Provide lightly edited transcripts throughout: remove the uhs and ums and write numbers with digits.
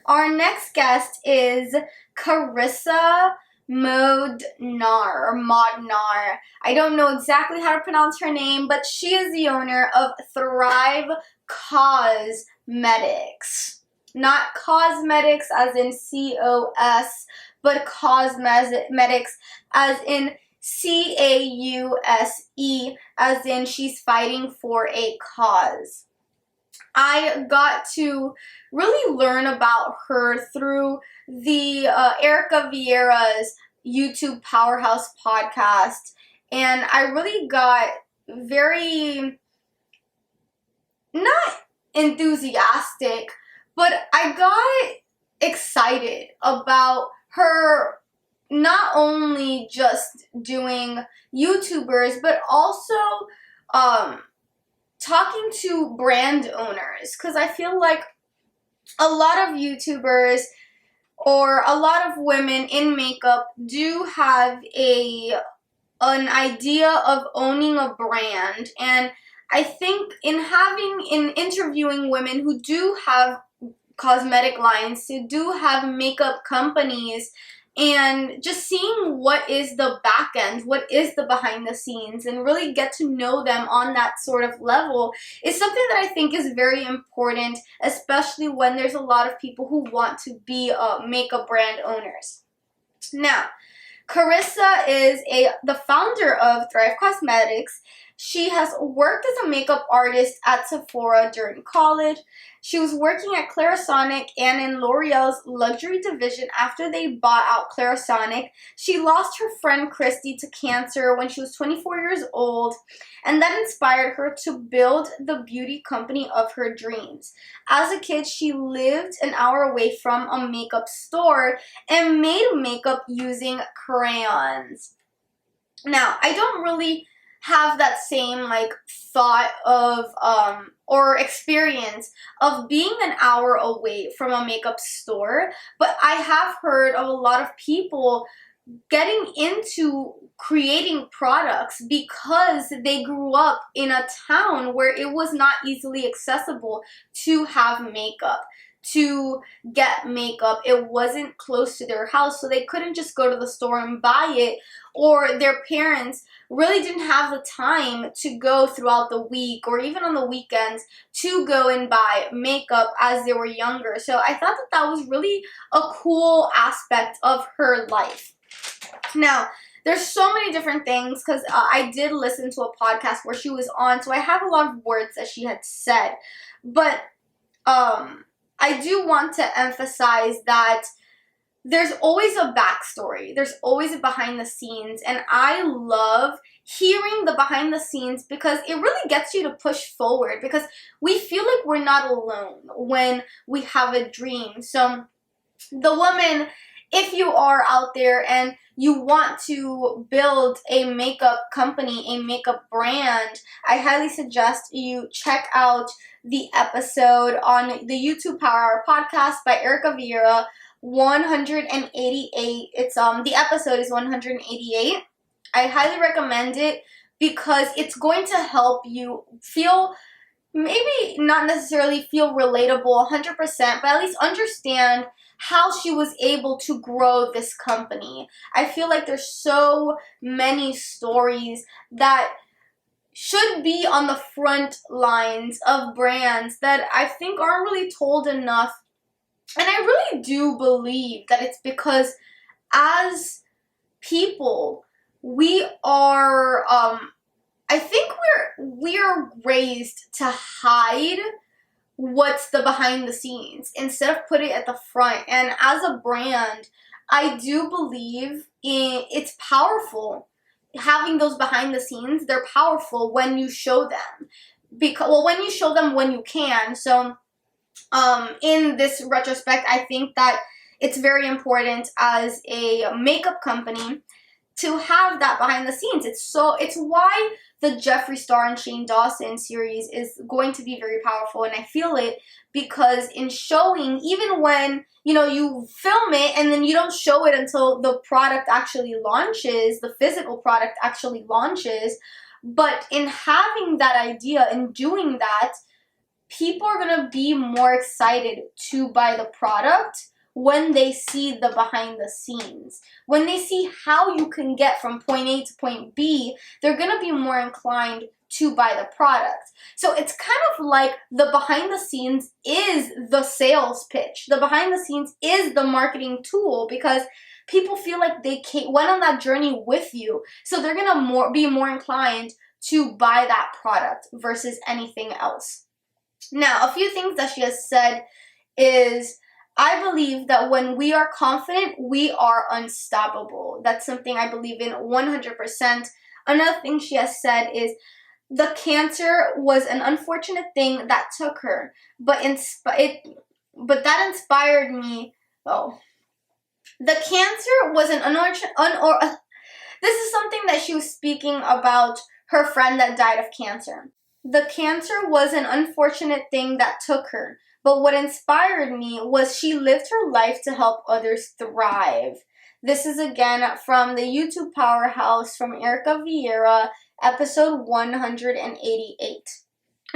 Our next guest is Karissa Modnar. I don't know exactly how to pronounce her name, but she is the owner of Thrive Causemetics. Not cosmetics as in C-O-S, but cosmetics as in C-A-U-S-E, as in she's fighting for a cause. I got to really learn about her through the Erica Vieira's YouTube Powerhouse podcast, and I really got very, not enthusiastic, but I got excited about her not only just doing YouTubers, but also talking to brand owners, because I feel like a lot of YouTubers or a lot of women in makeup do have an idea of owning a brand, and I think in interviewing women who do have cosmetic lines, who do have makeup companies, and just seeing what is the back end, what is the behind the scenes, and really get to know them on that sort of level is something that I think is very important, especially when there's a lot of people who want to be makeup brand owners. Now, Karissa is the founder of Thrive Causemetics. She has worked as a makeup artist at Sephora during college. She was working at Clarisonic and in L'Oreal's luxury division after they bought out Clarisonic. She lost her friend Christy to cancer when she was 24 years old, and that inspired her to build the beauty company of her dreams. As a kid, she lived an hour away from a makeup store and made makeup using crayons. Now, I don't really have that same thought of or experience of being an hour away from a makeup store, but I have heard of a lot of people getting into creating products because they grew up in a town where it was not easily accessible to have makeup, to get makeup. It wasn't close to their house, so they couldn't just go to the store and buy it, or their parents really didn't have the time to go throughout the week or even on the weekends to go and buy makeup as they were younger. So I thought that that was really a cool aspect of her life. Now, there's so many different things, because I did listen to a podcast where she was on, so I have a lot of words that she had said, but I do want to emphasize that there's always a backstory. There's always a behind the scenes, and I love hearing the behind the scenes because it really gets you to push forward, because we feel like we're not alone when we have a dream. So the woman, if you are out there and you want to build a makeup company, a makeup brand, I highly suggest you check out the episode on the YouTube Power Hour podcast by Erica Vieira, 188. It's the episode is 188. I highly recommend it because it's going to help you feel, maybe not necessarily feel relatable 100%, but at least understand how she was able to grow this company. I feel like there's so many stories that should be on the front lines of brands that I think aren't really told enough. And I really do believe that it's because as people, we are, I think we're raised to hide what's the behind the scenes instead of put it at the front. And as a brand, I do believe it's powerful having those behind the scenes. They're powerful when you show them, when you show them when you can. So in this retrospect, I think that it's very important as a makeup company to have that behind the scenes. It's why the Jeffree Star and Shane Dawson series is going to be very powerful, and I feel it because in showing, even when you film it and then you don't show it until the product actually launches, the physical product actually launches, but in having that idea and doing that, people are going to be more excited to buy the product when they see the behind the scenes. When they see how you can get from point A to point B, they're going to be more inclined to buy the product. So it's kind of like the behind the scenes is the sales pitch. The behind the scenes is the marketing tool, because people feel like they went on that journey with you. So they're going to be more inclined to buy that product versus anything else. Now, a few things that she has said is, I believe that when we are confident, we are unstoppable. That's something I believe in 100%. Another thing she has said is, the cancer was an unfortunate thing that took her, but that inspired me. Oh, the cancer was an unfortunate. This is something that she was speaking about her friend that died of cancer. The cancer was an unfortunate thing that took her, but what inspired me was she lived her life to help others thrive. This is again from the YouTube Powerhouse from Erica Vieira, episode 188.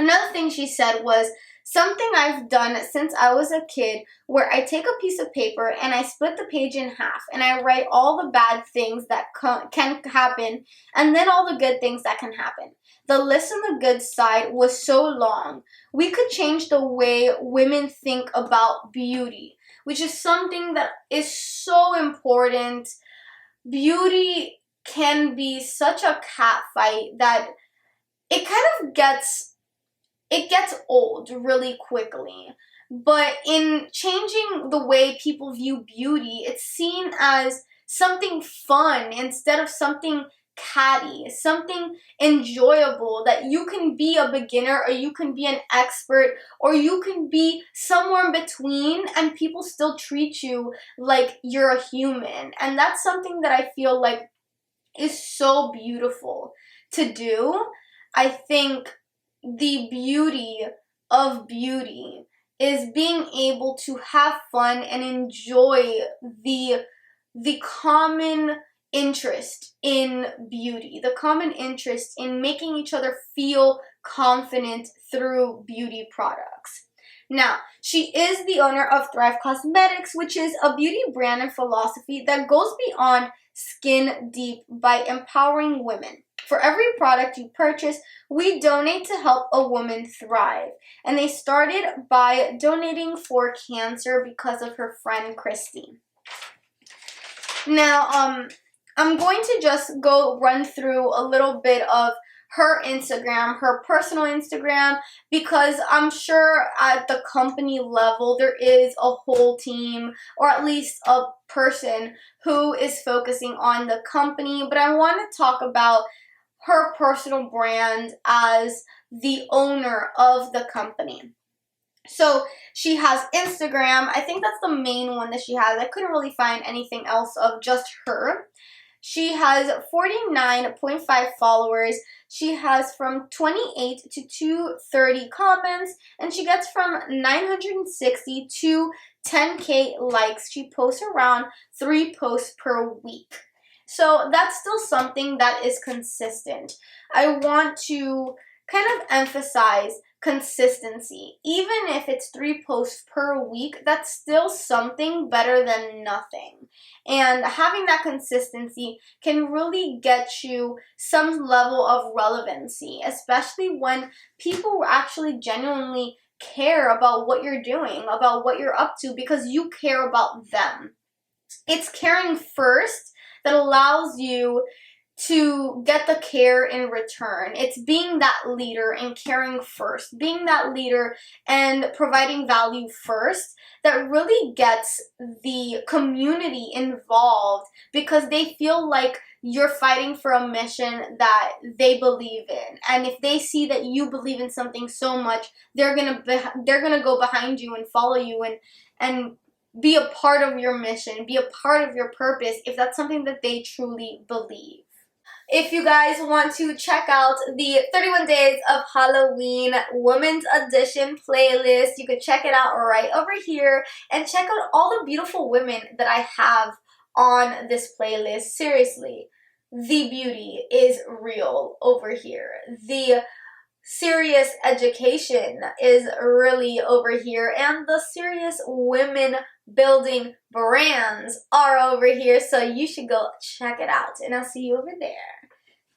Another thing she said was, something I've done since I was a kid, where I take a piece of paper and I split the page in half and I write all the bad things that can happen and then all the good things that can happen. The list on the good side was so long. We could change the way women think about beauty, which is something that is so important. Beauty can be such a catfight that it kind of gets old really quickly. But in changing the way people view beauty, it's seen as something fun instead of something catty, something enjoyable, that you can be a beginner or you can be an expert or you can be somewhere in between and people still treat you like you're a human. And that's something that I feel like is so beautiful to do. I think the beauty of beauty is being able to have fun and enjoy the common interest in beauty, the common interest in making each other feel confident through beauty products. Now, she is the owner of Thrive Causemetics, which is a beauty brand and philosophy that goes beyond skin deep by empowering women. For every product you purchase, we donate to help a woman thrive. And they started by donating for cancer because of her friend Christy. Now, I'm going to just run through a little bit of her Instagram, her personal Instagram, because I'm sure at the company level there is a whole team, or at least a person who is focusing on the company. But I want to talk about her personal brand as the owner of the company. So she has Instagram. I think that's the main one that she has. I couldn't really find anything else of just her. She has 49.5 followers. She has from 28 to 230 comments, and she gets from 960 to 10K likes. She posts around 3 posts per week. So that's still something that is consistent. I want to kind of emphasize consistency. Even if it's 3 posts per week, that's still something better than nothing. And having that consistency can really get you some level of relevancy, especially when people actually genuinely care about what you're doing, about what you're up to, because you care about them. It's caring first that allows you to get the care in return. It's being that leader and caring first, being that leader and providing value first that really gets the community involved, because they feel like you're fighting for a mission that they believe in. And if they see that you believe in something so much, they're gonna go behind you and follow you and be a part of your mission, be a part of your purpose, if that's something that they truly believe. If you guys want to check out the 31 Days of Halloween Women's Edition playlist, you can check it out right over here and check out all the beautiful women that I have on this playlist. Seriously, the beauty is real over here. The serious education is really over here, and the serious women building brands are over here, so you should go check it out, and I'll see you over there.